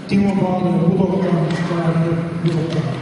Timo Paali ja pudottaa Kaaria Vilkkaa.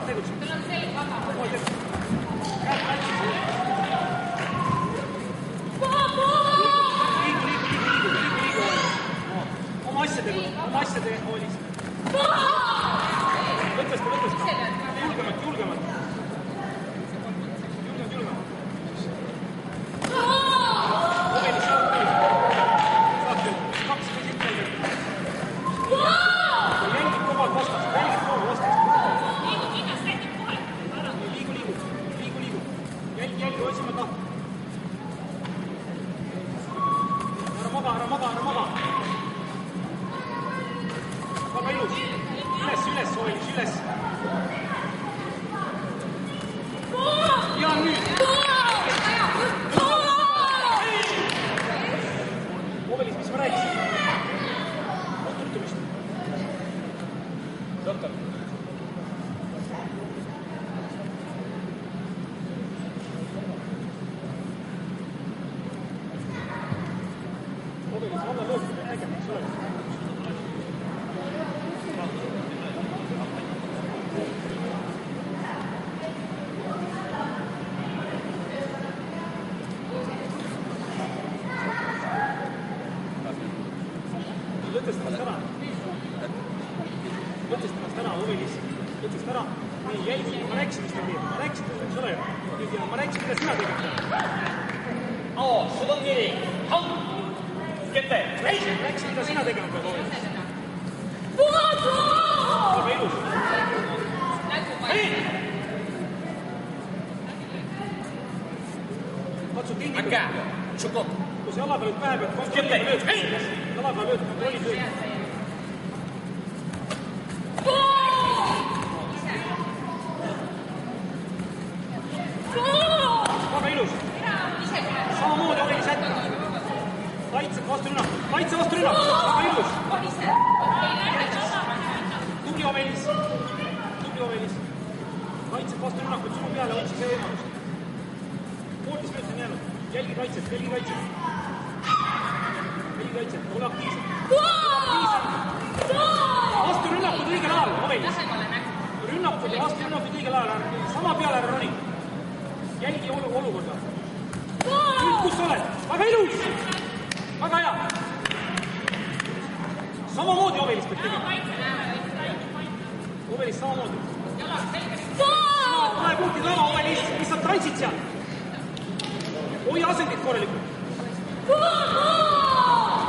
tegutsema. Tal on selg vaba. Käed kaitses. Liigu. Oma asjade hoolis. Võtesta. Julgemalt. Ovelis saab küll. 2 visiit. Jälgib kogu vastast. Liigu. Jälgi, otsime tahta. Ära maga. Väga ilus. Üles, Ovelis, üles. Ja nüüd. Ovelis, mis ma rääkisin? Tutumist. Doktor. Ovelis, alla lõõp, nägemaks ole. Võtest ennast ära, Ovelis. Võtest ära. Nii, jälgi. Ma rääkisin, mis ta teeb. Ma rääkisin, mis ole. Ma rääkisin, mida sina tegid. Sul on nii. Kette. Rääkisin, mida sina tegid, Ovelis. Väga ilus. Katsu tingiga. Kui see jala peal pähe pealt kontrolli lööd. Jala peal lööd, kontrolli lööd. Väga ilus. Samamoodi Ovelis jätta. Kaitse vastu rünnak. Väga ilus. Tubli Ovelis. Kaitse vastu rünnakut sinu peale, otsi see võimalus. 15 minutit on jäänud. Jälgi kaitset. Ole aktiivselt. Vastu rünnakud õigel ajal, Ovelis. Rünnakud ja vastu rünnakud õigel ajal. Sama peale ära roni. Jälgi olukorda. Nüüd, kus sa oled? Väga ilus! Väga hea! Samamoodi Ovelis peab tegema. Ovelis samamoodi. Tule punktid lava, Ovelis. Mis sa tantsid seal? Hoi asendid korralikult.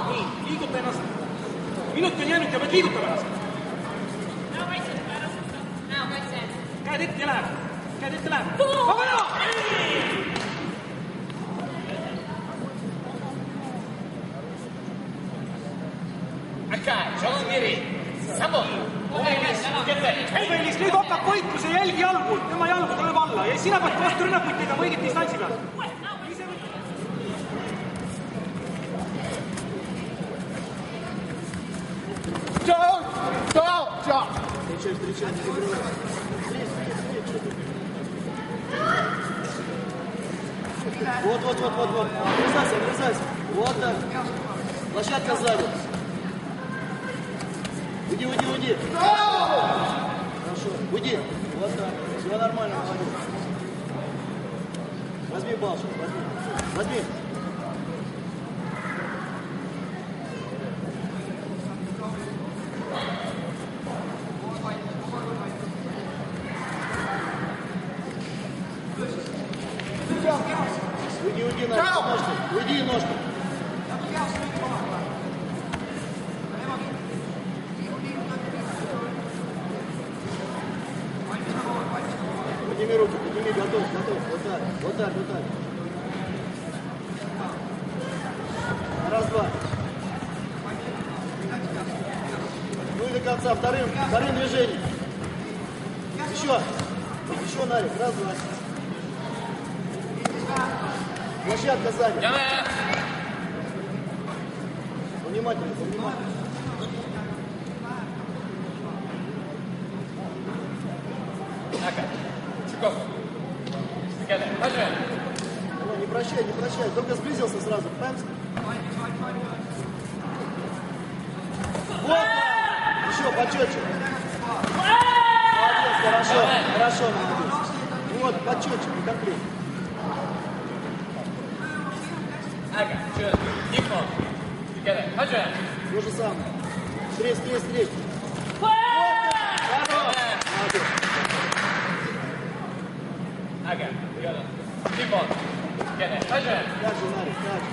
Nii, liiguta ennast. Minut on jäänud ja pead liigutama ennast. Käed ette ja läheb. Väga hea! Ovelis, nüüd hakkab võitluse jälgi jalgu, tema jalgu tuleb alla ja sina pead vastu rünnakuid tegema õiget distantsi peal. Вот. Врезайся. Вот так. Площадка сзади. Уйди. Хорошо. Уйди. Вот так. Все нормально. Возьми балшик. Возьми. Уйди ножку. Подними руки, готов. Вот так. Раз, два. Ну и до конца, вторым движением. Еще, Нарик, раз, два. Площадка сзади. Внимательно. Не прощай. Только сблизился сразу. Пэмс. Вот. Еще почетче. Молодец, хорошо, хорошо, молодец. Вот, почетчик, конкретно. Ага, чё? Дипнул. Together. Hunter. То же самое. Стрель. Вот так. Хорош. Молодец. Ага, together. Dipnул. Together. Hunter. Так же, Нарик, так же.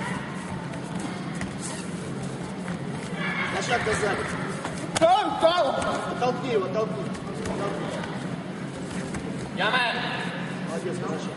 На шаг до сзади. Оттолкни его, оттолкни. Ямен. Молодец, хорошо.